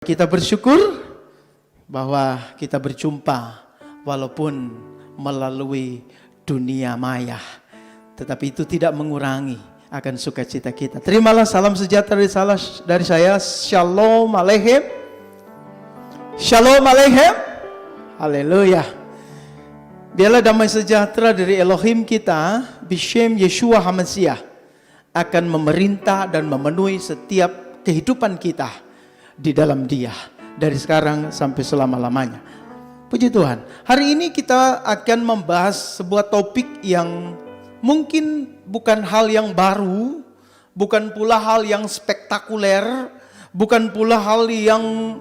Kita bersyukur bahwa kita berjumpa walaupun melalui dunia maya. Tetapi itu tidak mengurangi akan sukacita kita. Terimalah salam sejahtera dari saya. Shalom Aleichem. Shalom Aleichem. Haleluya. Biarlah damai sejahtera dari Elohim kita, Bishem Yeshua HaMashiach, akan memerintah dan memenuhi setiap kehidupan kita di dalam Dia dari sekarang sampai selama-lamanya. Puji Tuhan. Hari ini kita akan membahas sebuah topik yang mungkin bukan hal yang baru, bukan pula hal yang spektakuler, bukan pula hal yang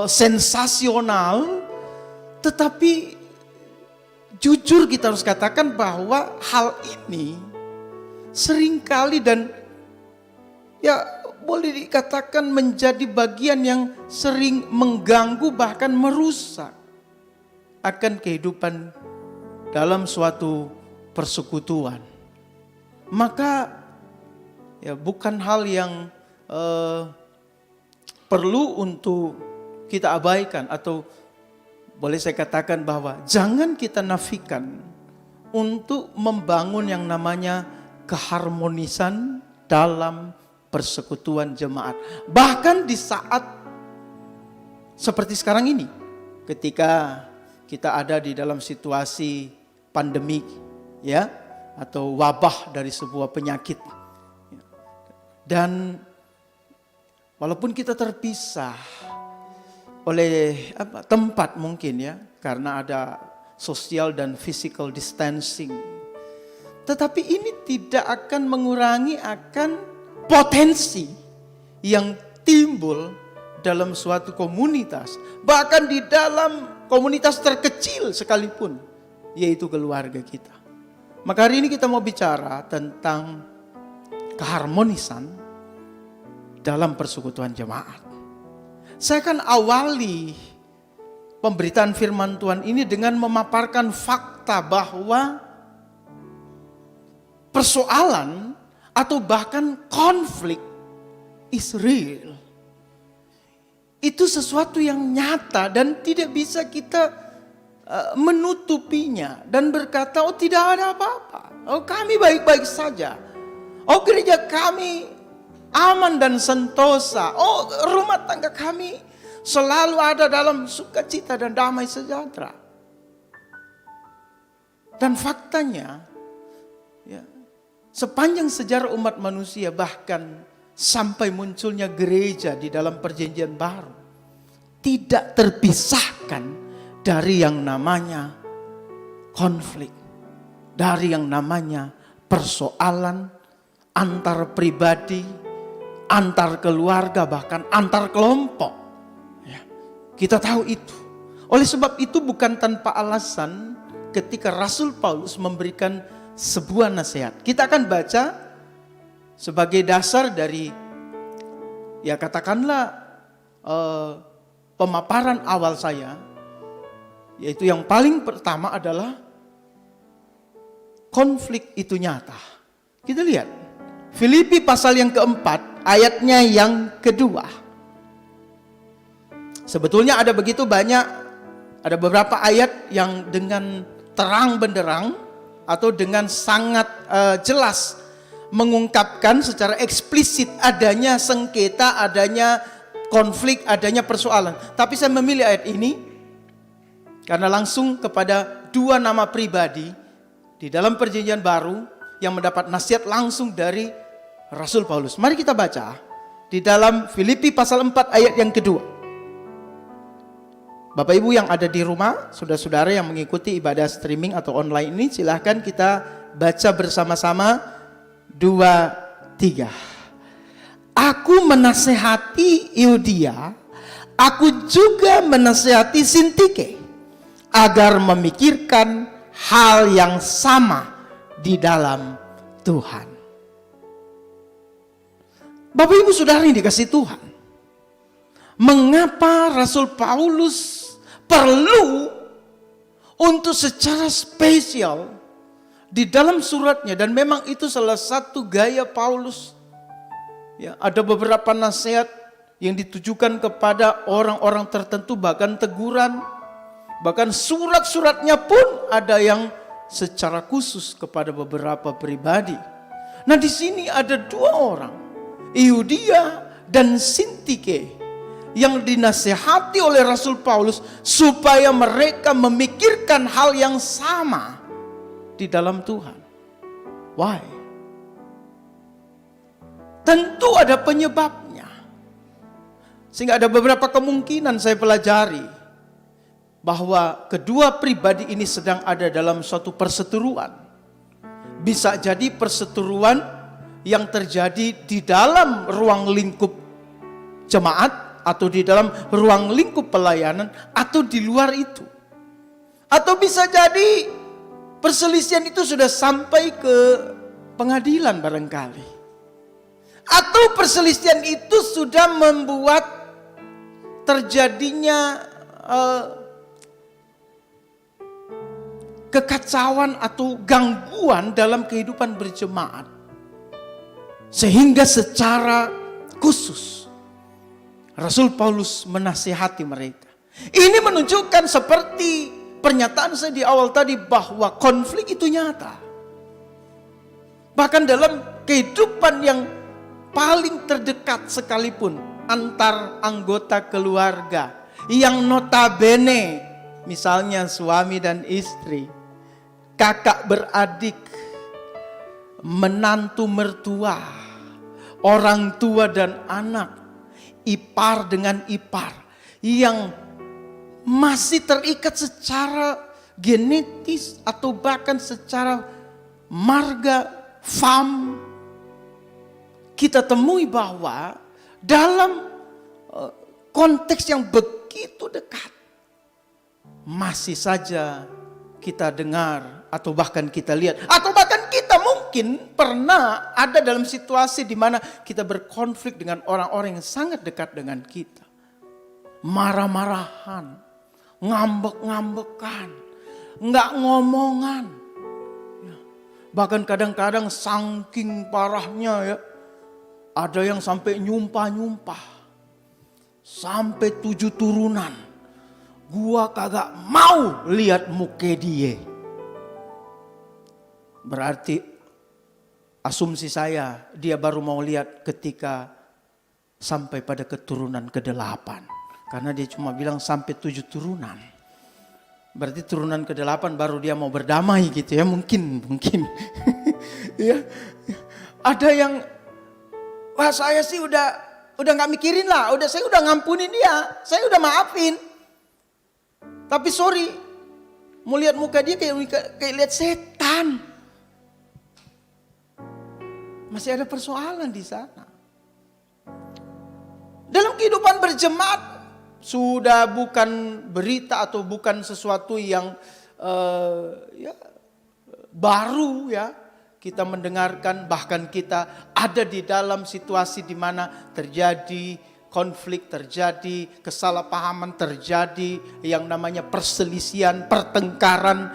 sensasional, tetapi jujur kita harus katakan bahwa hal ini seringkali dan boleh dikatakan menjadi bagian yang sering mengganggu bahkan merusak akan kehidupan dalam suatu persekutuan. Maka bukan hal yang perlu untuk kita abaikan, atau boleh saya katakan bahwa jangan kita nafikan untuk membangun yang namanya keharmonisan dalam persekutuan jemaat. Bahkan di saat seperti sekarang ini, ketika kita ada di dalam situasi pandemik, atau wabah dari sebuah penyakit. Dan walaupun kita terpisah oleh tempat mungkin karena ada social dan physical distancing, tetapi ini tidak akan mengurangi akan potensi yang timbul dalam suatu komunitas, bahkan di dalam komunitas terkecil sekalipun, yaitu keluarga kita. Maka hari ini kita mau bicara tentang keharmonisan dalam persekutuan jemaat. Saya akan awali pemberitaan firman Tuhan ini dengan memaparkan fakta bahwa persoalan atau bahkan konflik is real. Itu sesuatu yang nyata dan tidak bisa kita menutupinya dan berkata, oh tidak ada apa-apa, oh kami baik-baik saja, oh gereja kami aman dan sentosa, oh rumah tangga kami selalu ada dalam sukacita dan damai sejahtera. Dan faktanya, sepanjang sejarah umat manusia, bahkan sampai munculnya gereja di dalam perjanjian baru, tidak terpisahkan dari yang namanya konflik, dari yang namanya persoalan antar pribadi, antar keluarga, bahkan antar kelompok. Kita tahu itu. Oleh sebab itu bukan tanpa alasan ketika Rasul Paulus memberikan sebuah nasihat. Kita akan baca sebagai dasar dari katakanlah pemaparan awal saya, yaitu yang paling pertama adalah konflik itu nyata. Kita lihat Filipi pasal yang keempat ayatnya yang kedua. Sebetulnya ada begitu banyak, ada beberapa ayat yang dengan terang benderang atau dengan sangat jelas mengungkapkan secara eksplisit adanya sengketa, adanya konflik, adanya persoalan. Tapi saya memilih ayat ini karena langsung kepada dua nama pribadi di dalam perjanjian baru yang mendapat nasihat langsung dari Rasul Paulus. Mari kita baca di dalam Filipi pasal 4 ayat yang kedua. Bapak Ibu yang ada di rumah, saudara-saudara yang mengikuti ibadah streaming atau online ini, silahkan kita baca bersama-sama 2, 3. Aku menasehati Euodia, aku juga menasehati Sintike, agar memikirkan hal yang sama di dalam Tuhan. Bapak Ibu saudara yang dikasihi Tuhan, mengapa Rasul Paulus perlu untuk secara spesial di dalam suratnya, dan memang itu salah satu gaya Paulus. Ada beberapa nasihat yang ditujukan kepada orang-orang tertentu, bahkan teguran, bahkan surat-suratnya pun ada yang secara khusus kepada beberapa pribadi. Nah, di sini ada dua orang, Euodia dan Sintike, yang dinasehati oleh Rasul Paulus supaya mereka memikirkan hal yang sama di dalam Tuhan. Why? Tentu ada penyebabnya. Sehingga ada beberapa kemungkinan saya pelajari bahwa kedua pribadi ini sedang ada dalam suatu perseteruan. Bisa jadi perseteruan yang terjadi di dalam ruang lingkup jemaat, atau di dalam ruang lingkup pelayanan, atau di luar itu. Atau bisa jadi perselisihan itu sudah sampai ke pengadilan barangkali. Atau perselisihan itu sudah membuat terjadinya kekacauan atau gangguan dalam kehidupan berjemaat. Sehingga secara khusus Rasul Paulus menasihati mereka. Ini menunjukkan seperti pernyataan saya di awal tadi bahwa konflik itu nyata. Bahkan dalam kehidupan yang paling terdekat sekalipun antar anggota keluarga yang notabene misalnya suami dan istri, kakak beradik, menantu mertua, orang tua dan anak, ipar dengan ipar yang masih terikat secara genetis atau bahkan secara marga fam, kita temui bahwa dalam konteks yang begitu dekat masih saja kita dengar atau bahkan kita lihat atau bahkan kita mungkin pernah ada dalam situasi di mana kita berkonflik dengan orang-orang yang sangat dekat dengan kita. Marah-marahan, ngambek-ngambekan, nggak ngomongan. Bahkan kadang-kadang saking parahnya ya, ada yang sampai nyumpah-nyumpah. Sampai 7 turunan. Gua kagak mau lihat muka dia. Berarti asumsi saya dia baru mau lihat ketika sampai pada keturunan ke-8. Karena dia cuma bilang sampai 7 turunan. Berarti turunan ke-8 baru dia mau berdamai gitu ya, mungkin. Ya. Ada yang wah saya sih udah gak mikirin lah, saya udah ngampunin dia, saya udah maafin. Tapi sorry, mau lihat muka dia kayak lihat setan. Masih ada persoalan di sana. Dalam kehidupan berjemaat sudah bukan berita atau bukan sesuatu yang baru ya. Kita mendengarkan, bahkan kita ada di dalam situasi di mana terjadi konflik, terjadi kesalahpahaman, terjadi yang namanya perselisihan, pertengkaran,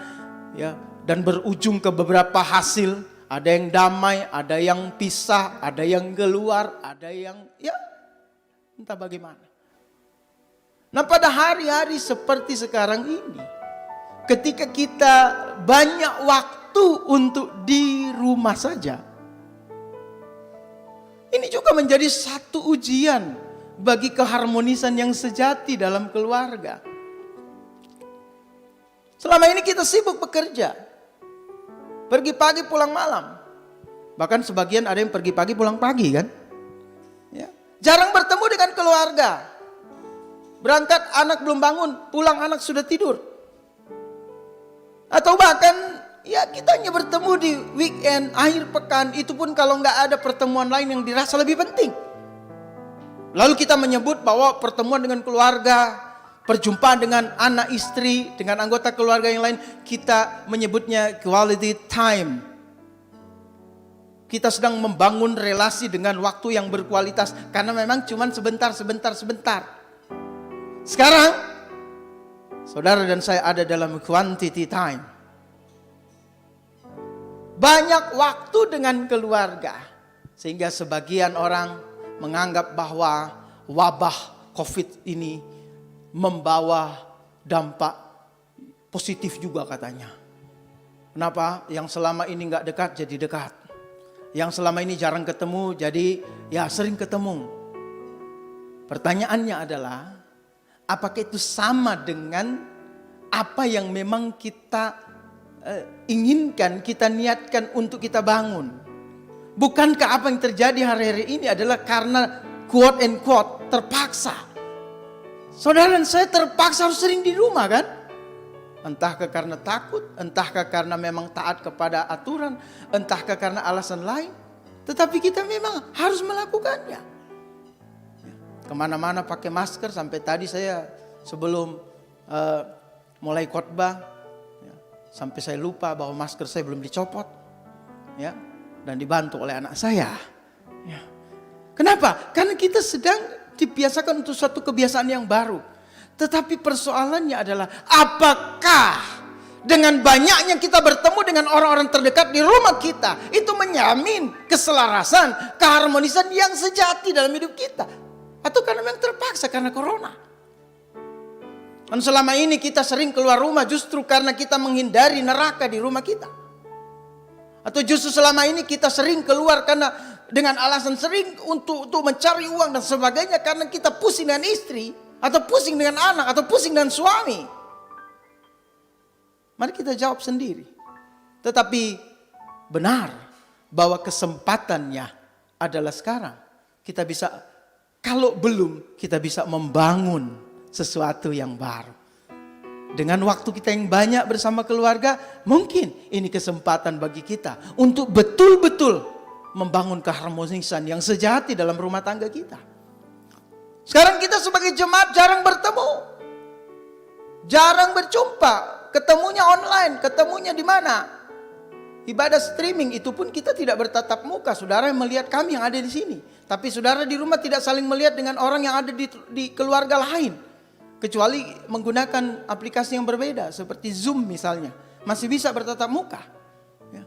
ya, dan berujung ke beberapa hasil. Ada yang damai, ada yang pisah, ada yang keluar, ada yang ya entah bagaimana. Nah, pada hari-hari seperti sekarang ini, ketika kita banyak waktu untuk di rumah saja, ini juga menjadi satu ujian bagi keharmonisan yang sejati dalam keluarga. Selama ini kita sibuk bekerja, pergi pagi pulang malam, bahkan sebagian ada yang pergi pagi pulang pagi kan, ya. Jarang bertemu dengan keluarga. Berangkat anak belum bangun, pulang anak sudah tidur. Atau bahkan ya kita hanya bertemu di weekend, akhir pekan, itu pun kalau nggak ada pertemuan lain yang dirasa lebih penting. Lalu kita menyebut bahwa pertemuan dengan keluarga, perjumpaan dengan anak istri, dengan anggota keluarga yang lain, kita menyebutnya quality time. Kita sedang membangun relasi dengan waktu yang berkualitas, karena memang cuma sebentar. Sekarang, saudara dan saya ada dalam quantity time. Banyak waktu dengan keluarga. Sehingga sebagian orang menganggap bahwa wabah COVID ini membawa dampak positif juga katanya. Kenapa? Yang selama ini nggak dekat jadi dekat. Yang selama ini jarang ketemu jadi ya sering ketemu. Pertanyaannya adalah, apakah itu sama dengan apa yang memang kita inginkan, kita niatkan untuk kita bangun? Bukankah apa yang terjadi hari-hari ini adalah karena quote and quote terpaksa? Saudara dan saya terpaksa harus sering di rumah kan? Entahkah karena takut, entahkah karena memang taat kepada aturan, entahkah karena alasan lain. Tetapi kita memang harus melakukannya. Kemana-mana pakai masker, sampai tadi saya sebelum mulai khotbah, sampai saya lupa bahwa masker saya belum dicopot. Ya, dan dibantu oleh anak saya. Ya. Kenapa? Karena kita sedang dibiasakan untuk suatu kebiasaan yang baru. Tetapi persoalannya adalah, apakah dengan banyaknya kita bertemu dengan orang-orang terdekat di rumah kita, itu menjamin keselarasan, keharmonisan yang sejati dalam hidup kita? Atau karena memang terpaksa karena corona? Dan selama ini kita sering keluar rumah justru karena kita menghindari neraka di rumah kita. Atau justru selama ini kita sering keluar karena dengan alasan sering untuk mencari uang dan sebagainya, karena kita pusing dengan istri, atau pusing dengan anak, atau pusing dengan suami. Mari kita jawab sendiri. Tetapi benar bahwa kesempatannya adalah sekarang. Kita bisa, kalau belum, kita bisa membangun sesuatu yang baru. Dengan waktu kita yang banyak bersama keluarga, mungkin ini kesempatan bagi kita untuk betul-betul membangun keharmonisan yang sejati dalam rumah tangga kita. Sekarang kita sebagai jemaat jarang bertemu, jarang berjumpa, ketemunya online, ketemunya di mana? Ibadah streaming itu pun kita tidak bertatap muka. Saudara yang melihat kami yang ada di sini, tapi saudara di rumah tidak saling melihat dengan orang yang ada di keluarga lain, kecuali menggunakan aplikasi yang berbeda seperti Zoom misalnya, masih bisa bertatap muka. Ya.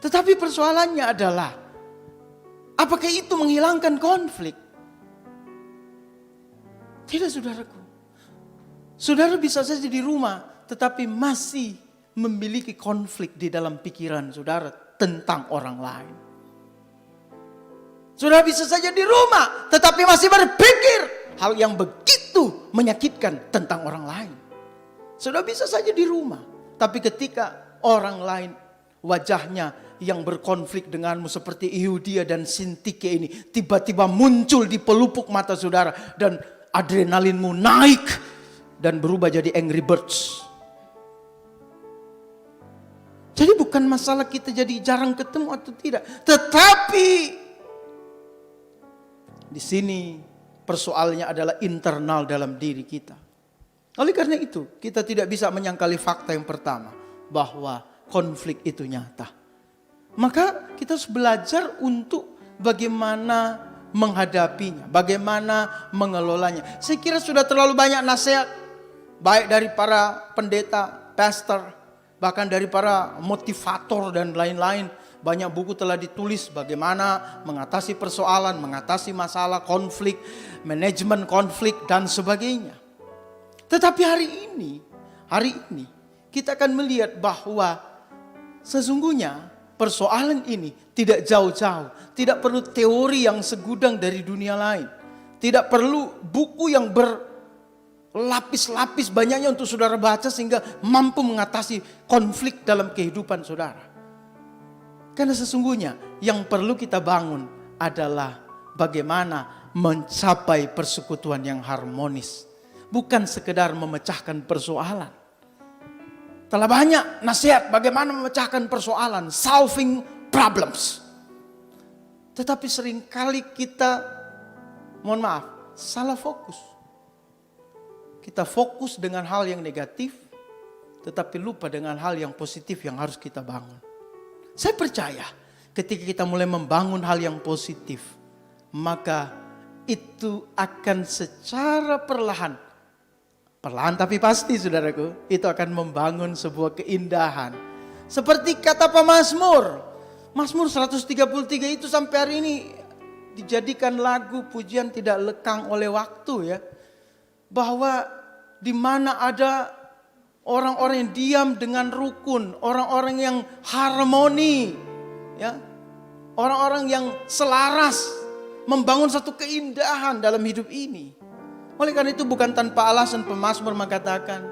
Tetapi persoalannya adalah, apakah itu menghilangkan konflik? Tidak, saudaraku. Saudara bisa saja di rumah, tetapi masih memiliki konflik di dalam pikiran saudara tentang orang lain. Saudara bisa saja di rumah, tetapi masih berpikir hal yang begitu menyakitkan tentang orang lain. Saudara bisa saja di rumah, tapi ketika orang lain wajahnya yang berkonflik denganmu seperti Euodia dan Sintike ini tiba-tiba muncul di pelupuk mata saudara, dan adrenalinmu naik dan berubah jadi Angry Birds. Jadi bukan masalah kita jadi jarang ketemu atau tidak, tetapi di sini persoalannya adalah internal dalam diri kita. Oleh karena itu, kita tidak bisa menyangkali fakta yang pertama, bahwa konflik itu nyata. Maka kita harus belajar untuk bagaimana menghadapinya, bagaimana mengelolanya. Saya kira sudah terlalu banyak nasihat, baik dari para pendeta, pastor, bahkan dari para motivator dan lain-lain. Banyak buku telah ditulis bagaimana mengatasi persoalan, mengatasi masalah, konflik, manajemen konflik dan sebagainya. Tetapi hari ini kita akan melihat bahwa sesungguhnya persoalan ini tidak jauh-jauh, tidak perlu teori yang segudang dari dunia lain, tidak perlu buku yang berlapis-lapis banyaknya untuk saudara baca sehingga mampu mengatasi konflik dalam kehidupan saudara. Karena sesungguhnya yang perlu kita bangun adalah bagaimana mencapai persekutuan yang harmonis, bukan sekedar memecahkan persoalan. Telah banyak nasihat bagaimana memecahkan persoalan, solving problems. Tetapi seringkali kita, mohon maaf, salah fokus. Kita fokus dengan hal yang negatif, tetapi lupa dengan hal yang positif yang harus kita bangun. Saya percaya ketika kita mulai membangun hal yang positif, maka itu akan secara perlahan tapi pasti saudaraku, itu akan membangun sebuah keindahan. Seperti kata pemazmur, Mazmur 133 itu sampai hari ini dijadikan lagu pujian tidak lekang oleh waktu ya. Bahwa di mana ada orang-orang yang diam dengan rukun, orang-orang yang harmoni, ya, orang-orang yang selaras membangun satu keindahan dalam hidup ini. Oleh karena itu bukan tanpa alasan pemazmur mengatakan,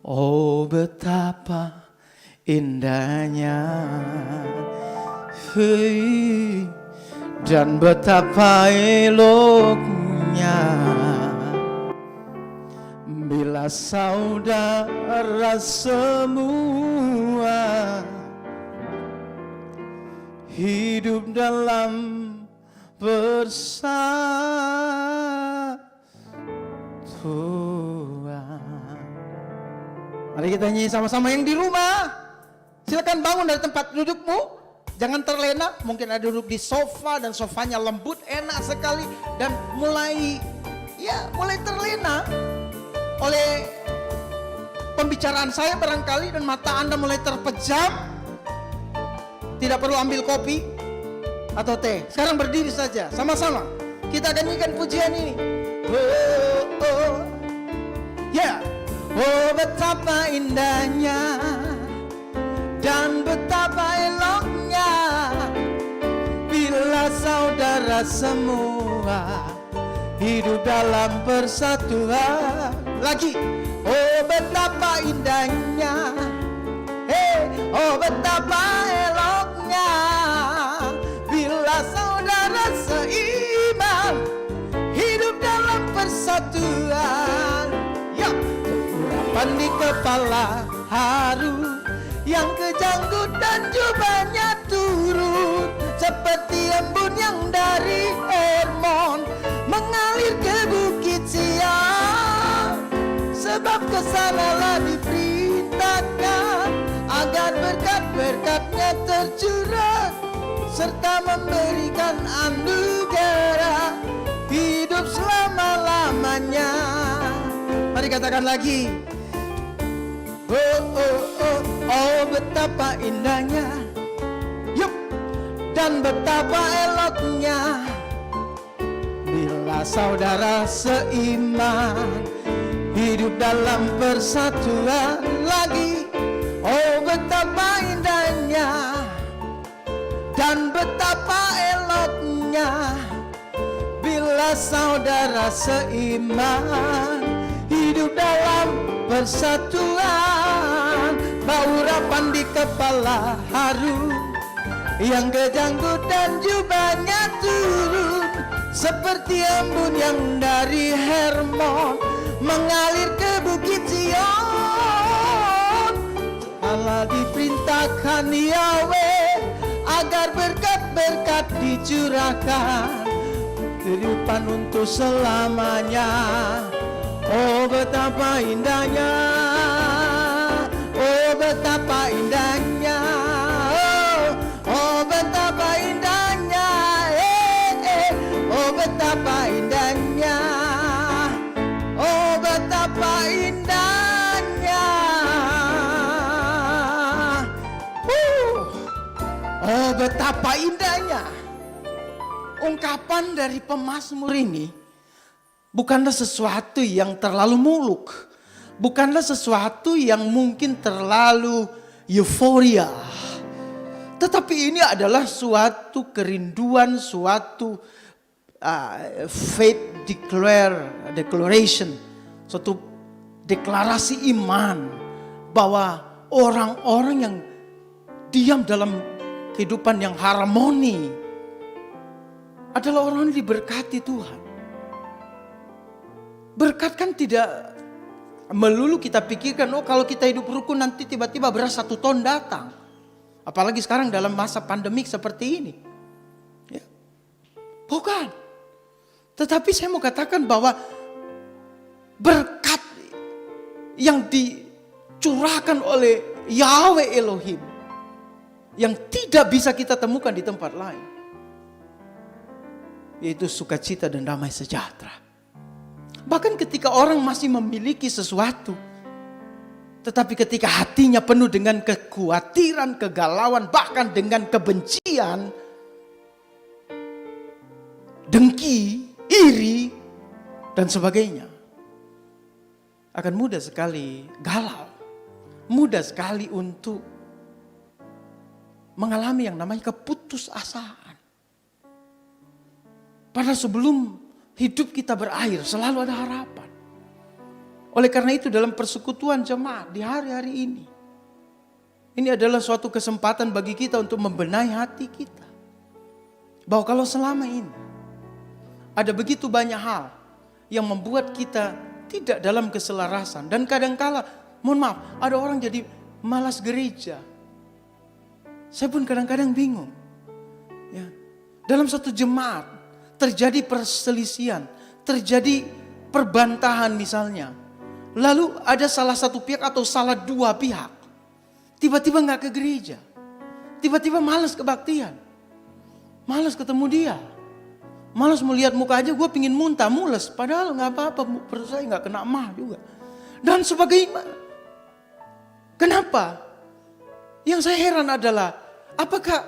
oh betapa indahnya, dan betapa eloknya bila saudara semua hidup dalam persatuan. Mari kita nyanyi sama-sama. Yang di rumah, silakan bangun dari tempat dudukmu. Jangan terlena. Mungkin ada duduk di sofa dan sofanya lembut, enak sekali. Dan mulai terlena oleh pembicaraan saya barangkali. Dan mata Anda mulai terpejam. Tidak perlu ambil kopi atau teh. Sekarang berdiri saja. Sama-sama kita nyanyikan pujian ini. Oh, oh. Ya. Oh betapa indahnya dan betapa eloknya bila saudara semua hidup dalam persatuan. Lagi. Oh betapa indahnya, oh betapa eloknya bila saudara seiman hidup dalam persatuan. Ya, urapan di kepala haru, yang kejanggut dan jubahnya turun seperti embun yang dari Hermon mengalir ke Bukit Sion. Sebab kesanalah diperintahkan agar berkat-berkatnya tercurah serta memberikan anugerah hidup selama-lamanya. Mari katakan lagi. Oh, oh, oh, oh betapa indahnya, yup, dan betapa eloknya bila saudara seiman hidup dalam persatuan. Lagi. Oh betapa indahnya dan betapa eloknya bila saudara seiman hidup dalam persatuan. Baurapan di kepala harum, yang kejanggut dan jubahnya turun seperti embun yang dari Hermon mengalir ke Bukit Sion. Allah diperintahkan Yahweh agar berkat-berkat dicurahkan kehidupan untuk selamanya. Oh betapa indahnya, oh betapa indahnya, oh betapa indahnya, oh betapa indahnya, oh betapa indahnya, oh betapa indahnya. Ungkapan dari pemazmur ini bukanlah sesuatu yang terlalu muluk. Bukanlah sesuatu yang mungkin terlalu euforia. Tetapi ini adalah suatu kerinduan, suatu faith declaration. Suatu deklarasi iman bahwa orang-orang yang diam dalam kehidupan yang harmoni adalah orang yang diberkati Tuhan. Berkat kan tidak melulu kita pikirkan, oh kalau kita hidup rukun nanti tiba-tiba beras 1 ton datang. Apalagi sekarang dalam masa pandemik seperti ini. Ya. Bukan. Tetapi saya mau katakan bahwa berkat yang dicurahkan oleh Yahweh Elohim yang tidak bisa kita temukan di tempat lain, yaitu sukacita dan damai sejahtera. Bahkan ketika orang masih memiliki sesuatu, tetapi ketika hatinya penuh dengan kekhawatiran, kegalauan, bahkan dengan kebencian, dengki, iri, dan sebagainya. Akan mudah sekali galau, mudah sekali untuk mengalami yang namanya keputusasaan. Padahal sebelum hidup kita berakhir selalu ada harapan. Oleh karena itu dalam persekutuan jemaat di hari-hari ini adalah suatu kesempatan bagi kita untuk membenahi hati kita. Bahwa kalau selama ini ada begitu banyak hal yang membuat kita tidak dalam keselarasan. Dan kadangkala, mohon maaf, ada orang jadi malas gereja. Saya pun kadang-kadang bingung. Ya. Dalam satu jemaat terjadi perselisihan, terjadi perbantahan misalnya. Lalu ada salah satu pihak atau salah dua pihak. Tiba-tiba gak ke gereja. Tiba-tiba malas kebaktian. Malas ketemu dia. Malas melihat muka aja gue pingin muntah, mules. Padahal gak apa-apa, perut saya gak kena emah juga. Dan sebagainya. Kenapa? Yang saya heran adalah, apakah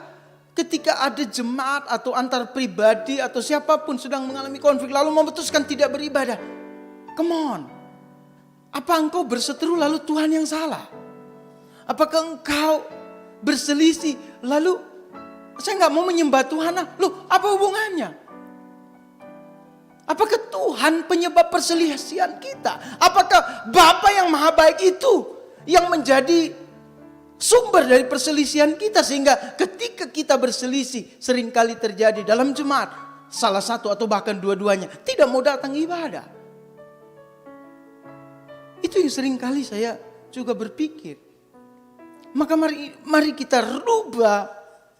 ketika ada jemaat atau antar pribadi atau siapapun sedang mengalami konflik lalu memutuskan tidak beribadah? Come on. Apa engkau berseteru lalu Tuhan yang salah? Apakah engkau berselisih lalu saya gak mau menyembah Tuhan? Loh, apa hubungannya? Apakah Tuhan penyebab perselisihan kita? Apakah Bapa yang maha baik itu yang menjadi sumber dari perselisihan kita? Sehingga ketika kita berselisih seringkali terjadi dalam jemaat, salah satu atau bahkan dua-duanya tidak mau datang ibadah. Itu yang seringkali saya juga berpikir. Maka mari kita rubah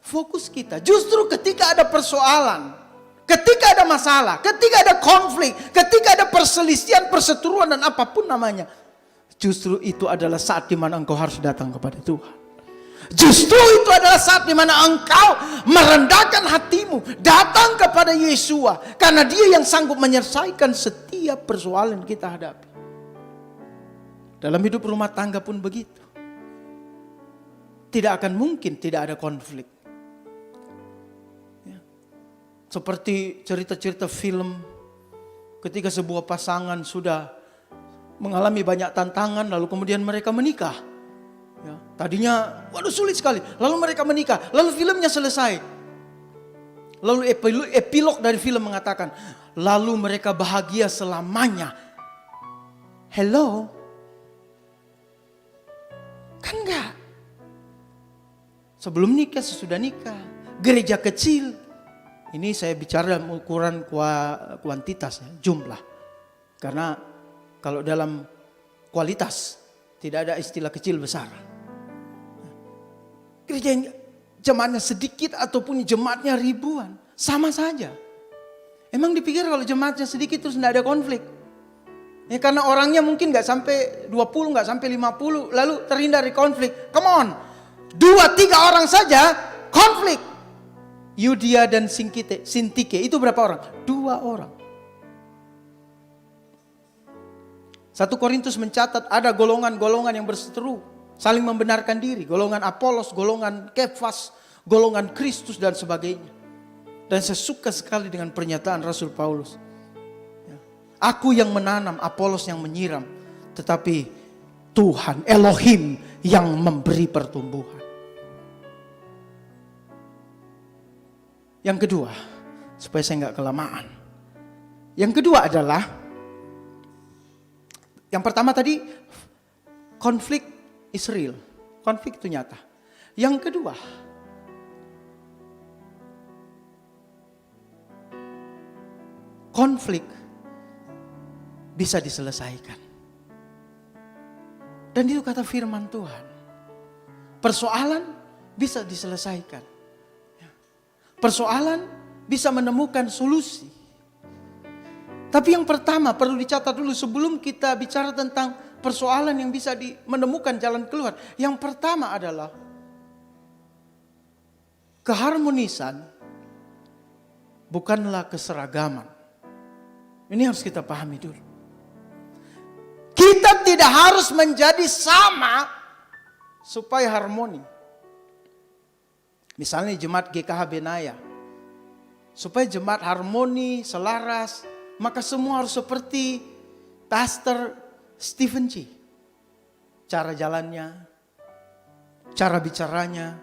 fokus kita. Justru ketika ada persoalan, ketika ada masalah, ketika ada konflik, ketika ada perselisihan, perseteruan dan apapun namanya, justru itu adalah saat di mana engkau harus datang kepada Tuhan. Justru itu adalah saat di mana engkau merendahkan hatimu, datang kepada Yesua, karena Dia yang sanggup menyelesaikan setiap persoalan kita hadapi. Dalam hidup rumah tangga pun begitu. Tidak akan mungkin tidak ada konflik. Ya. Seperti cerita-cerita film, ketika sebuah pasangan sudah mengalami banyak tantangan, lalu kemudian mereka menikah. Ya. Tadinya, waduh sulit sekali. Lalu mereka menikah, lalu filmnya selesai. Lalu epilog dari film mengatakan, lalu mereka bahagia selamanya. Hello? Kan enggak. Sebelum nikah, sesudah nikah. Gereja kecil. Ini saya bicara dalam ukuran kuantitas, ya, jumlah. Karena kalau dalam kualitas, tidak ada istilah kecil besar. Gereja jemaatnya sedikit ataupun jemaatnya ribuan. Sama saja. Emang dipikir kalau jemaatnya sedikit terus tidak ada konflik? Ya karena orangnya mungkin gak sampai 20, gak sampai 50, lalu terhindar dari konflik. Come on, 2-3 orang saja konflik. Yudia dan Sintike, itu berapa orang? 2 orang. 1 Korintus mencatat ada golongan-golongan yang berseteru, saling membenarkan diri. Golongan Apolos, golongan Kefas, golongan Kristus dan sebagainya. Dan saya suka sekali dengan pernyataan Rasul Paulus. Aku yang menanam, Apolos yang menyiram. Tetapi Tuhan, Elohim yang memberi pertumbuhan. Yang kedua, supaya saya gak kelamaan. Yang kedua adalah, yang pertama tadi, konflik is real. Konflik itu nyata. Yang kedua, konflik bisa diselesaikan. Dan itu kata firman Tuhan. Persoalan bisa diselesaikan. Persoalan bisa menemukan solusi. Tapi yang pertama perlu dicatat dulu sebelum kita bicara tentang persoalan yang bisa menemukan jalan keluar. Yang pertama adalah keharmonisan bukanlah keseragaman. Ini harus kita pahami dulu. Kita tidak harus menjadi sama supaya harmoni. Misalnya jemaat GKH Benaya. supaya jemaat harmoni, selaras, maka semua harus seperti Pastor Stephen G. Cara jalannya, cara bicaranya,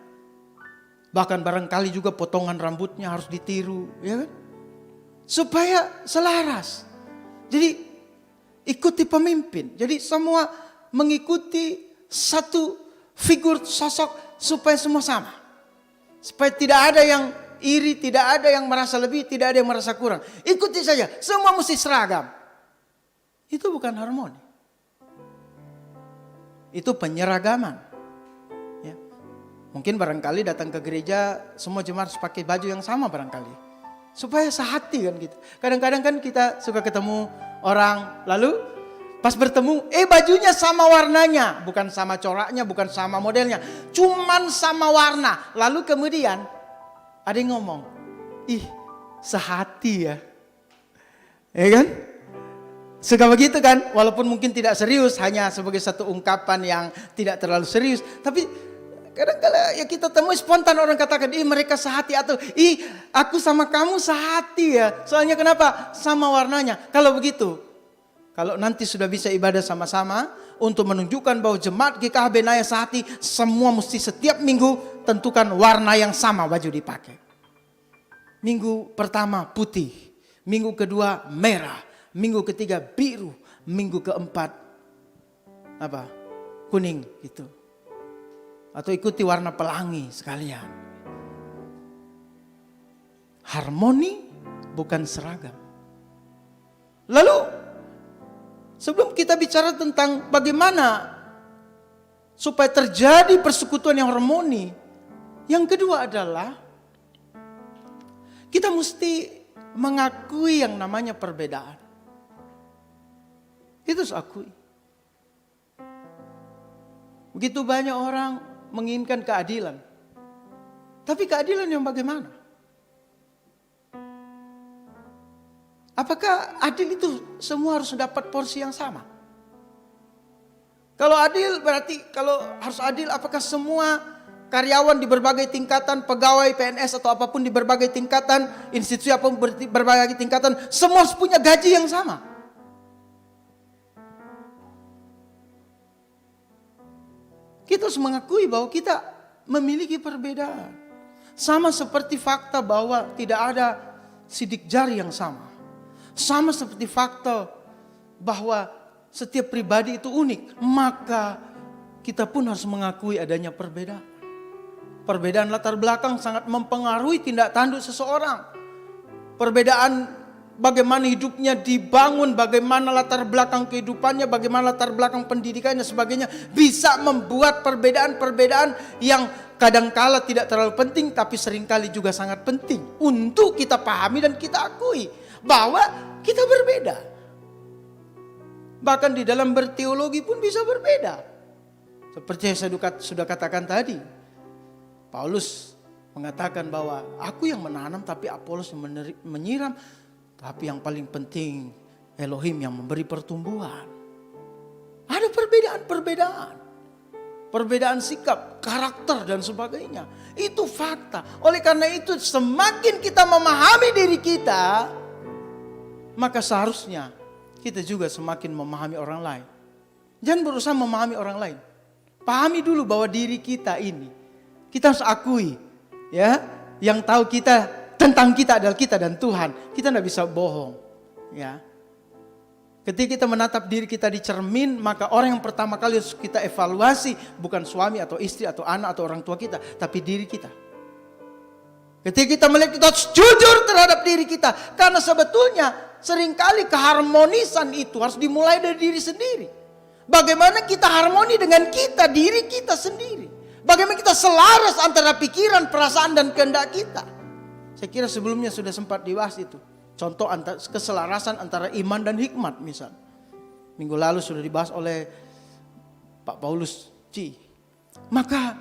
bahkan barangkali juga potongan rambutnya harus ditiru, ya kan? Supaya selaras. Jadi ikuti pemimpin. Jadi semua mengikuti satu figur sosok supaya semua sama. Supaya tidak ada yang iri, tidak ada yang merasa lebih, tidak ada yang merasa kurang. Ikuti saja, semua mesti seragam. Itu bukan harmoni. Itu penyeragaman. Ya. Mungkin barangkali datang ke gereja semua jemaat harus pakai baju yang sama barangkali. Supaya sehati kan gitu. Kadang-kadang kan kita suka ketemu orang, lalu pas bertemu, bajunya sama warnanya. Bukan sama coraknya, bukan sama modelnya. Cuman sama warna. Lalu kemudian ada yang ngomong, ih sehati ya. Ya kan? Suka begitu kan? Walaupun mungkin tidak serius, hanya sebagai satu ungkapan yang tidak terlalu serius. Tapi kadang-kadang ya kita temui spontan orang katakan, mereka sehati, atau aku sama kamu sehati ya. Soalnya kenapa? Sama warnanya. Kalau begitu, kalau nanti sudah bisa ibadah sama-sama untuk menunjukkan bahwa jemaat GKH Benaya sehati, semua mesti setiap minggu tentukan warna yang sama baju dipakai. Minggu pertama putih, minggu kedua merah, minggu ketiga biru, minggu keempat kuning gitu. Atau ikuti warna pelangi sekalian. Harmoni bukan seragam. Lalu sebelum kita bicara tentang bagaimana supaya terjadi persekutuan yang harmoni, yang kedua adalah kita mesti mengakui yang namanya perbedaan. Itu harus akui. Begitu banyak orang menginginkan keadilan. Tapi keadilan yang bagaimana? Apakah adil itu semua harus dapat porsi yang sama? Kalau adil berarti, kalau harus adil, apakah semua karyawan di berbagai tingkatan, pegawai PNS atau apapun di berbagai tingkatan, institusi apapun berbagai tingkatan, semua harus punya gaji yang sama? Kita harus mengakui bahwa kita memiliki perbedaan. Sama seperti fakta bahwa tidak ada sidik jari yang sama. Sama seperti fakta bahwa setiap pribadi itu unik. Maka kita pun harus mengakui adanya perbedaan. Perbedaan latar belakang sangat mempengaruhi tindak tanduk seseorang. Perbedaan bagaimana hidupnya dibangun, bagaimana latar belakang kehidupannya, bagaimana latar belakang pendidikannya, sebagainya, bisa membuat perbedaan-perbedaan yang kadangkala tidak terlalu penting, tapi seringkali juga sangat penting untuk kita pahami dan kita akui bahwa kita berbeda. Bahkan di dalam berteologi pun bisa berbeda. Seperti yang saya sudah katakan tadi, Paulus mengatakan bahwa aku yang menanam tapi Apolos yang menyiram. Tapi yang paling penting Elohim yang memberi pertumbuhan. Ada perbedaan-perbedaan. Perbedaan sikap, karakter dan sebagainya. Itu fakta. Oleh karena itu semakin kita memahami diri kita, maka seharusnya kita juga semakin memahami orang lain. Jangan berusaha memahami orang lain. Pahami dulu bahwa diri kita ini, kita harus akui, ya, yang tahu kita tentang kita adalah kita dan Tuhan. Kita tidak bisa bohong. Ya. Ketika kita menatap diri kita di cermin, maka orang yang pertama kali harus kita evaluasi bukan suami atau istri atau anak atau orang tua kita, tapi diri kita. Ketika kita melihat, kita harus jujur terhadap diri kita. Karena sebetulnya seringkali keharmonisan itu harus dimulai dari diri sendiri. Bagaimana kita harmoni dengan kita, diri kita sendiri. Bagaimana kita selaras antara pikiran, perasaan dan kehendak kita. Saya kira sebelumnya sudah sempat dibahas itu. Contoh keselarasan antara iman dan hikmat misal. Minggu lalu sudah dibahas oleh Pak Paulus C. Maka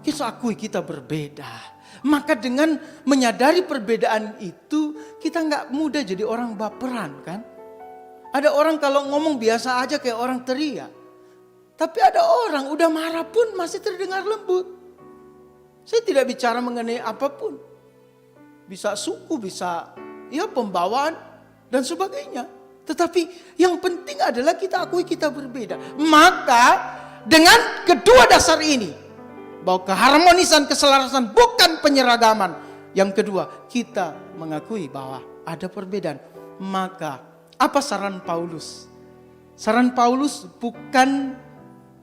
kita akui kita berbeda. Maka dengan menyadari perbedaan itu, kita nggak mudah jadi orang baperan kan. Ada orang kalau ngomong biasa aja kayak orang teriak. Tapi ada orang udah marah pun masih terdengar lembut. Saya tidak bicara mengenai apapun. bisa suku, bisa ya pembawaan dan sebagainya. Tetapi yang penting adalah kita akui kita berbeda. Maka dengan kedua dasar ini, bahwa keharmonisan, keselarasan bukan penyeragaman. Yang kedua, kita mengakui bahwa ada perbedaan. Maka apa saran Paulus? Saran Paulus bukan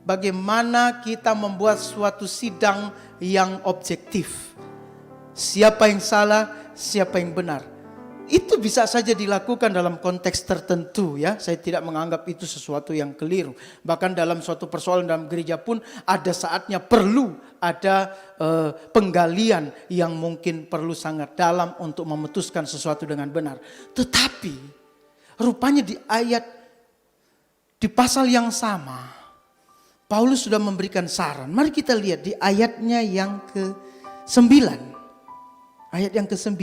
bagaimana kita membuat suatu sidang yang objektif. Siapa yang salah, siapa yang benar. Itu bisa saja dilakukan dalam konteks tertentu ya. Saya tidak menganggap itu sesuatu yang keliru. Bahkan dalam suatu persoalan dalam gereja pun ada saatnya perlu ada penggalian yang mungkin perlu sangat dalam untuk memutuskan sesuatu dengan benar. Tetapi rupanya di pasal yang sama Paulus sudah memberikan saran. Mari kita lihat di ayatnya yang ke-9. Ayat yang ke-9.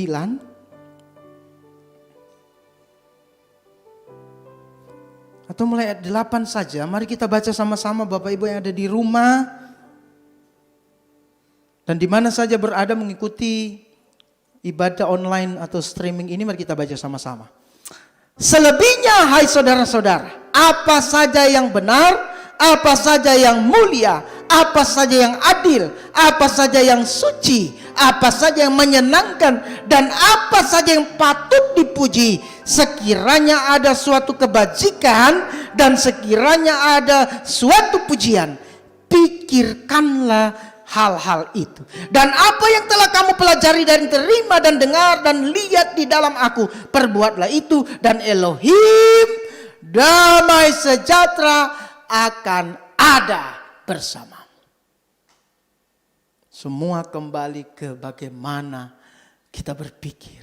Atau mulai ayat 8 saja. Mari kita baca sama-sama Bapak Ibu yang ada di rumah. Dan di mana saja berada mengikuti ibadah online atau streaming ini, mari kita baca sama-sama. Selebihnya hai saudara-saudara, apa saja yang benar, apa saja yang mulia, apa saja yang adil, apa saja yang suci, apa saja yang menyenangkan, dan apa saja yang patut dipuji, sekiranya ada suatu kebajikan dan sekiranya ada suatu pujian, pikirkanlah hal-hal itu. Dan apa yang telah kamu pelajari dan terima dan dengar dan lihat di dalam aku, perbuatlah itu, dan Elohim damai sejahtera akan ada bersama. Semua kembali ke bagaimana kita berpikir.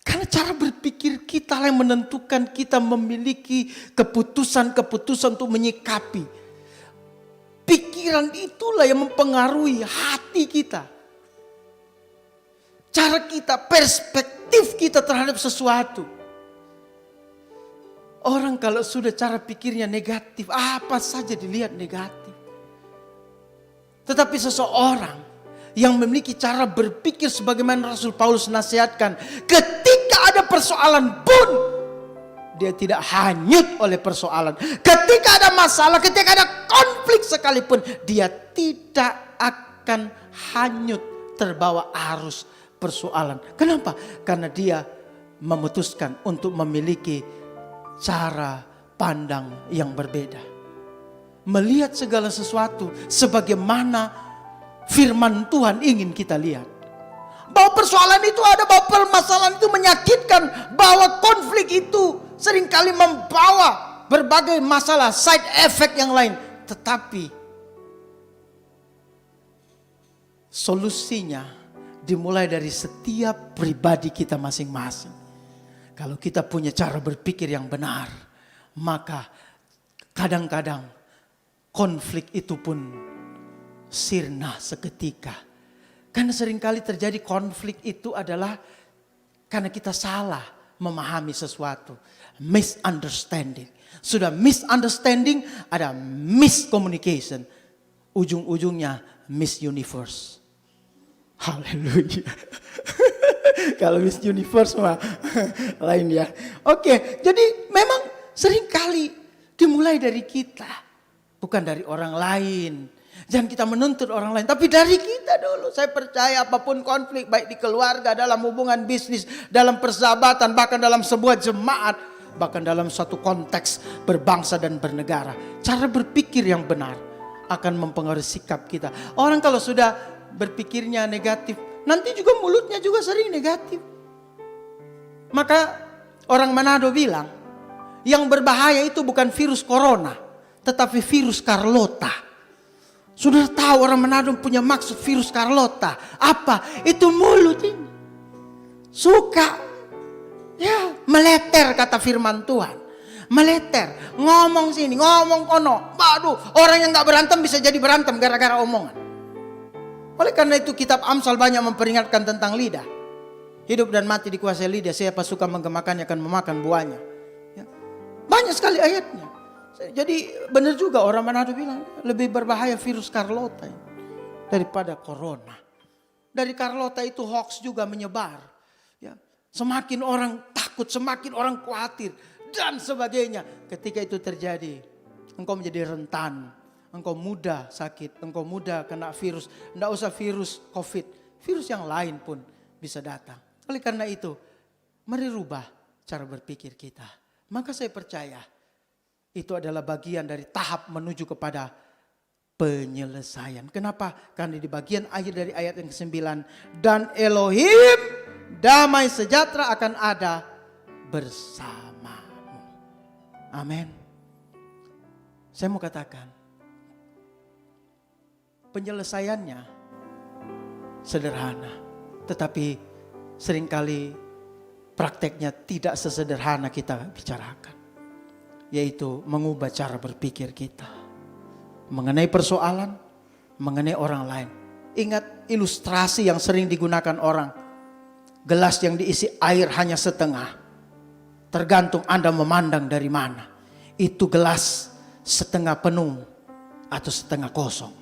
Karena cara berpikir kita yang menentukan kita memiliki keputusan-keputusan untuk menyikapi. Pikiran itulah yang mempengaruhi hati kita. Cara kita, perspektif kita terhadap sesuatu. Orang kalau sudah cara pikirnya negatif, apa saja dilihat negatif. Tetapi seseorang yang memiliki cara berpikir sebagaimana Rasul Paulus nasihatkan, ketika ada persoalan pun dia tidak hanyut oleh persoalan. Ketika ada masalah, ketika ada konflik sekalipun, dia tidak akan hanyut terbawa arus persoalan. Kenapa? Karena dia memutuskan untuk memiliki cara pandang yang berbeda. Melihat segala sesuatu sebagaimana firman Tuhan ingin kita lihat. Bahwa persoalan itu ada, bahwa permasalahan itu menyakitkan, bahwa konflik itu seringkali membawa berbagai masalah, side effect yang lain. Tetapi solusinya dimulai dari setiap pribadi kita masing-masing. Kalau kita punya cara berpikir yang benar, maka kadang-kadang konflik itu pun sirna seketika. Karena seringkali terjadi konflik itu adalah karena kita salah memahami sesuatu. Misunderstanding. Sudah misunderstanding, ada miscommunication. Ujung-ujungnya Miss Universe. Haleluya. Kalau Miss Universe mah lain ya. Oke, jadi memang seringkali dimulai dari kita. Bukan dari orang lain. Jangan kita menuntut orang lain, tapi dari kita dulu. Saya percaya apapun konflik, baik di keluarga, dalam hubungan bisnis, dalam persahabatan, bahkan dalam sebuah jemaat, bahkan dalam suatu konteks berbangsa dan bernegara, cara berpikir yang benar akan mempengaruhi sikap kita. Orang kalau sudah berpikirnya negatif, nanti juga mulutnya juga sering negatif. Maka orang Manado bilang, yang berbahaya itu bukan virus corona, tetapi virus Carlota. Sudah tahu orang Manado punya maksud virus Carlota. Apa? Itu mulut ini. Suka ya meleter, kata firman Tuhan. Meleter, ngomong sini, ngomong kono. Waduh, orang yang gak berantem bisa jadi berantem gara-gara omongan. Oleh karena itu kitab Amsal banyak memperingatkan tentang lidah. Hidup dan mati dikuasai lidah, siapa suka menggemakannya akan memakan buahnya. Ya. Banyak sekali ayatnya. Jadi benar juga orang Manado bilang lebih berbahaya virus Carlota daripada corona. dari Carlota itu hoax juga menyebar. Ya, semakin orang takut, semakin orang khawatir dan sebagainya. Ketika itu terjadi, engkau menjadi rentan, engkau mudah sakit, engkau mudah kena virus. Tidak usah virus COVID, virus yang lain pun bisa datang. Oleh karena itu, mari rubah cara berpikir kita. Maka saya percaya itu adalah bagian dari tahap menuju kepada penyelesaian. Kenapa? Karena di bagian akhir dari ayat yang ke-9, dan Elohim damai sejahtera akan ada bersamamu. Amin. Saya mau katakan, penyelesaiannya sederhana, tetapi seringkali prakteknya tidak sesederhana kita bicarakan. Yaitu mengubah cara berpikir kita. Mengenai persoalan, mengenai orang lain. Ingat ilustrasi yang sering digunakan orang. Gelas yang diisi air hanya setengah. Tergantung Anda memandang dari mana. Itu gelas setengah penuh atau setengah kosong.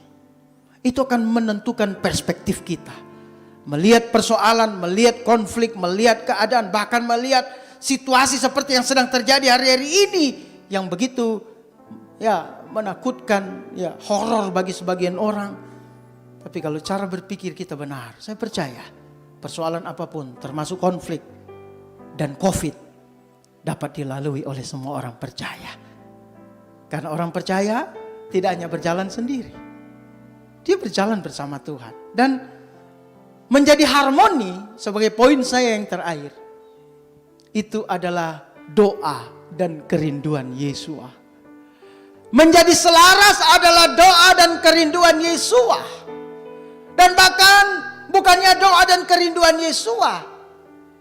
Itu akan menentukan perspektif kita. Melihat persoalan, melihat konflik, melihat keadaan, bahkan melihat situasi seperti yang sedang terjadi hari-hari ini. Yang begitu menakutkan, horor bagi sebagian orang. Tapi kalau cara berpikir kita benar, saya percaya persoalan apapun termasuk konflik dan COVID dapat dilalui oleh semua orang percaya. Karena orang percaya tidak hanya berjalan sendiri. Dia berjalan bersama Tuhan. Dan menjadi harmoni sebagai poin saya yang terakhir. Itu adalah doa dan kerinduan Yesua. Menjadi selaras adalah doa dan kerinduan Yesua. Dan bahkan bukannya doa dan kerinduan Yesua.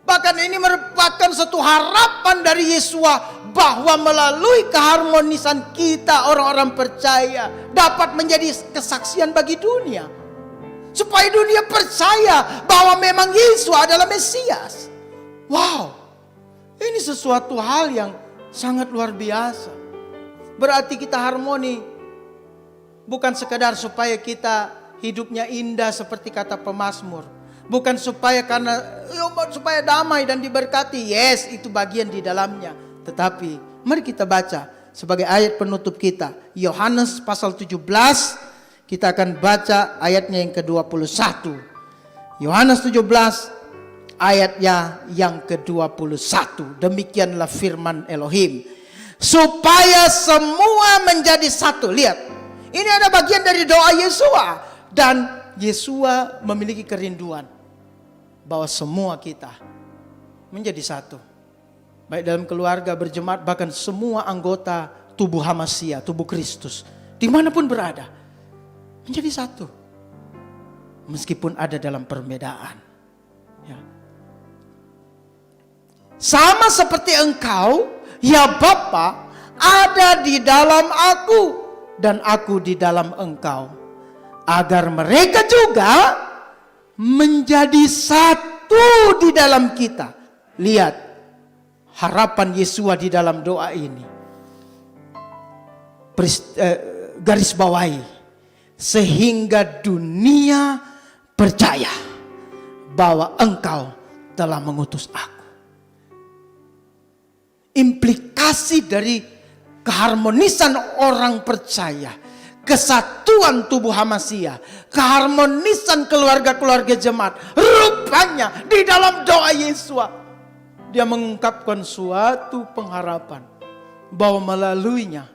Bahkan ini merupakan satu harapan dari Yesua. Bahwa melalui keharmonisan kita orang-orang percaya dapat menjadi kesaksian bagi dunia. Supaya dunia percaya bahwa memang Yesus adalah Mesias. Wow, ini sesuatu hal yang sangat luar biasa. Berarti kita harmoni. Bukan sekadar supaya kita hidupnya indah seperti kata pemazmur. Bukan supaya supaya damai dan diberkati. Yes, itu bagian di dalamnya. Tetapi mari kita baca sebagai ayat penutup kita. Yohanes pasal 17. Kita akan baca ayatnya yang ke-21. Yohanes 17 ayatnya yang ke-21. Demikianlah firman Elohim. Supaya semua menjadi satu. Lihat. Ini ada bagian dari doa Yesua. Dan Yesua memiliki kerinduan. Bahwa semua kita menjadi satu. Baik dalam keluarga, berjemaat, bahkan semua anggota tubuh Hamasia, tubuh Kristus. Dimanapun berada. Menjadi satu. Meskipun ada dalam perbedaan. Ya. Sama seperti engkau, ya Bapa, ada di dalam aku dan aku di dalam engkau. Agar mereka juga menjadi satu di dalam kita. Lihat harapan Yesua di dalam doa ini. Garis bawahi. Sehingga dunia percaya bahwa engkau telah mengutus aku. Implikasi dari keharmonisan orang percaya, kesatuan tubuh Hamasia, keharmonisan keluarga-keluarga jemaat, rupanya di dalam doa Yesua dia mengungkapkan suatu pengharapan bahwa melaluinya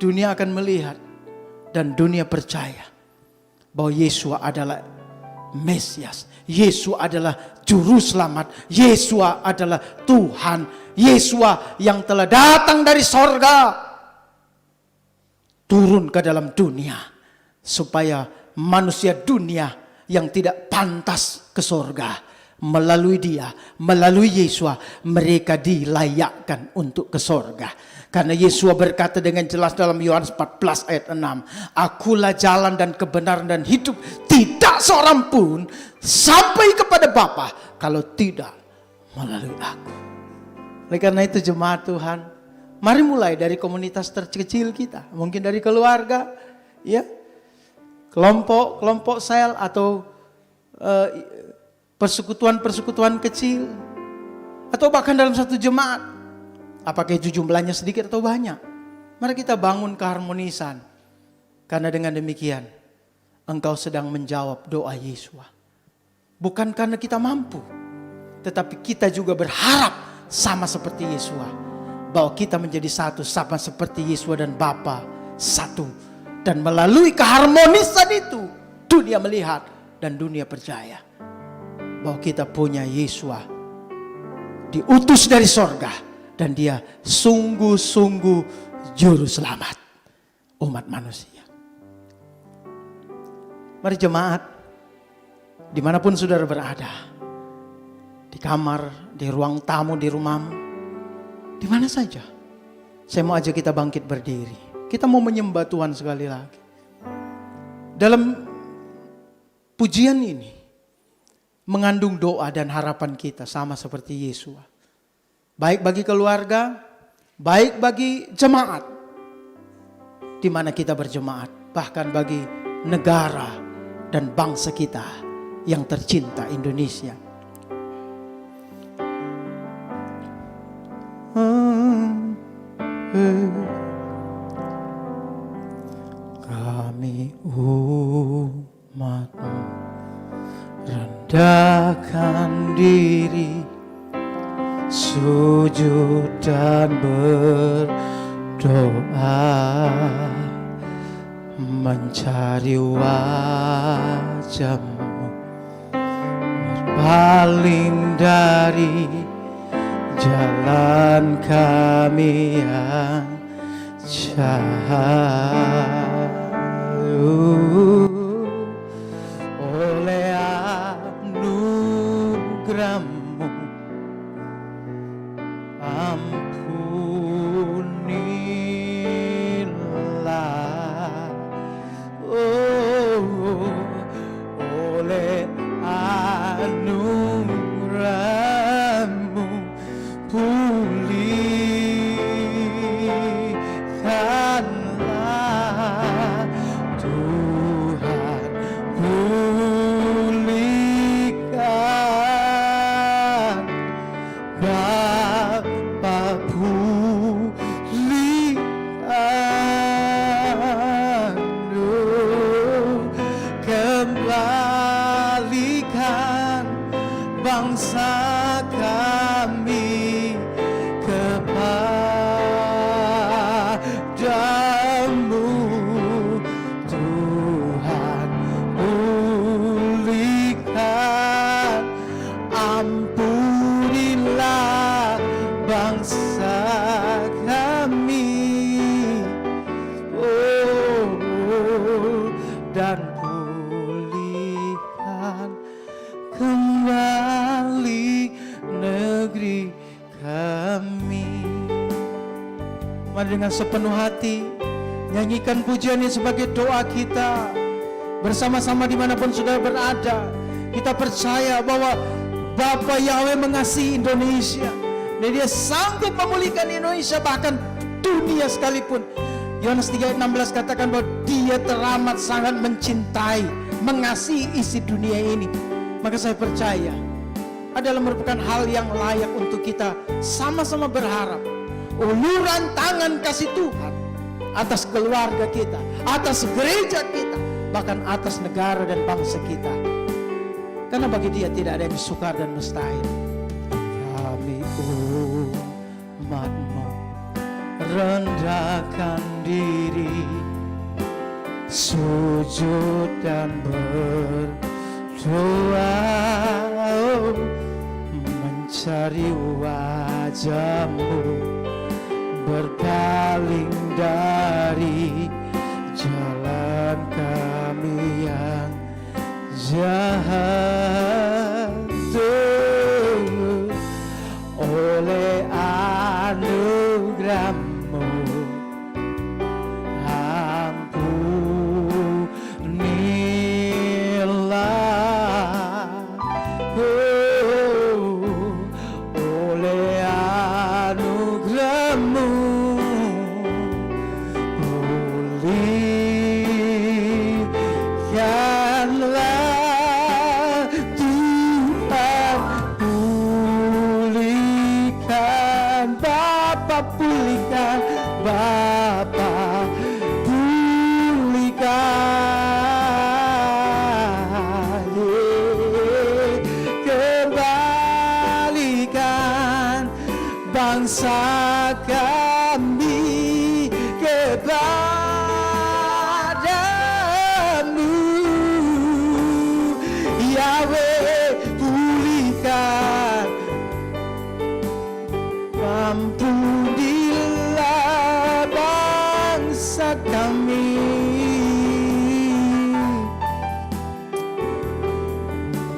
dunia akan melihat dan dunia percaya bahwa Yesua adalah Mesias, Yesua adalah Juru Selamat, Yesua adalah Tuhan, Yesua yang telah datang dari sorga turun ke dalam dunia supaya manusia dunia yang tidak pantas ke sorga melalui dia, melalui Yesua mereka dilayakkan untuk ke sorga. Karena Yesua berkata dengan jelas dalam Yohanes 14 ayat 6, akulah jalan dan kebenaran dan hidup, tidak seorang pun sampai kepada Bapa kalau tidak melalui aku. Oleh karena itu jemaat Tuhan, mari mulai dari komunitas terkecil kita, mungkin dari keluarga, ya, kelompok sel atau persekutuan-persekutuan kecil, atau bahkan dalam satu jemaat. Apakah itu jumlahnya sedikit atau banyak? Mari kita bangun keharmonisan. Karena dengan demikian, engkau sedang menjawab doa Yesua. Bukan karena kita mampu, tetapi kita juga berharap sama seperti Yesua. Bahwa kita menjadi satu sama seperti Yesua dan Bapa satu. Dan melalui keharmonisan itu, dunia melihat dan dunia percaya bahwa kita punya Yesua diutus dari sorga, dan dia sungguh-sungguh juru selamat umat manusia. Mari jemaat, dimanapun saudara berada, di kamar, di ruang tamu, di rumahmu, di mana saja, saya mau ajak kita bangkit berdiri. Kita mau menyembah Tuhan sekali lagi. Dalam pujian ini mengandung doa dan harapan kita sama seperti Yesua. Baik bagi keluarga, baik bagi jemaat di mana kita berjemaat, bahkan bagi negara dan bangsa kita yang tercinta Indonesia. Kami umat-Mu rendahkan diri, sujud dan berdoa, mencari wajah-Mu, berpaling dari jalan kami yang jahat. Oleh anugerah-Mu ampunilah, oleh anugerah-Mu pulihkanlah Tuhan, pulihkan Bapa, pulihkan, kembalikan bangsa kami kepadamu Tuhan, pulihkan, ampunilah bangsa kami, dan pulihkan kembali negeri kami. Mari dengan sepenuh hati nyanyikan pujian ini sebagai doa kita bersama-sama dimanapun saudara berada. Kita percaya bahwa Bapa Yahweh mengasihi Indonesia, dan dia sanggup memulihkan Indonesia, bahkan dunia sekalipun. Yohanes 3:16 katakan bahwa dia teramat sangat mencintai, mengasihi isi dunia ini. Maka saya percaya adalah merupakan hal yang layak untuk kita sama-sama berharap uluran tangan kasih Tuhan atas keluarga kita, atas gereja kita, bahkan atas negara dan bangsa kita. Karena bagi dia tidak ada yang sukar dan mustahil. Kami umat-Mu rendahkan diri, sujud dan berdoa, mencari wajah-Mu, berpaling dari jalan kami yang jahat. Oleh anugerah-Mu ampunilah, oleh anugerah-Mu pulihkanlah kepadamu, Yahweh, pulihkan. Ampunilah bangsa kami,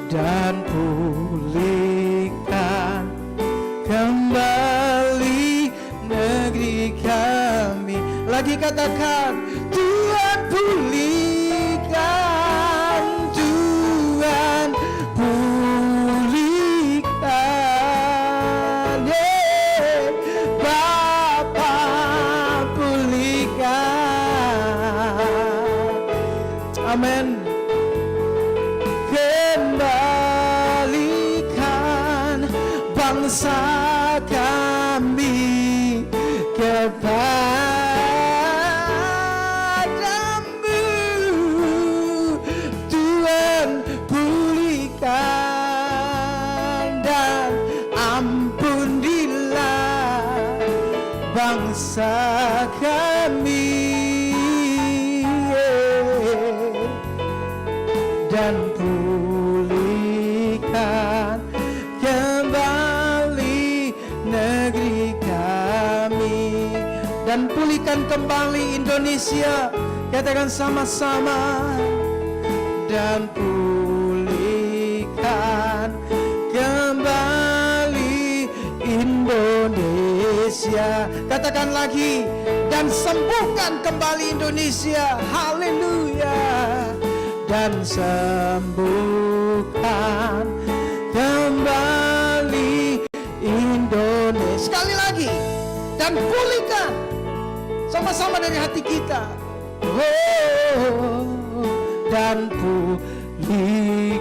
dan pulihkan kembali negeri kami. Lagi katakan, Tuhan pulihkan, Tuhan pulihkan, Bapa pulihkan. Amin. Kembalikan bangsa kami kepadamu, Tuhan pulihkan, dan ampunilah bangsa kami, dan pulihkan kembali negeri kami, dan pulihkan kembali Indonesia. Katakan sama-sama, dan pulihkan kembali Indonesia. Katakan lagi, dan sembuhkan kembali Indonesia. Haleluya. Dan sembuhkan kembali Indonesia. Sekali lagi, dan pulihkan sama-sama dari hati kita. Oh, dan pulihkan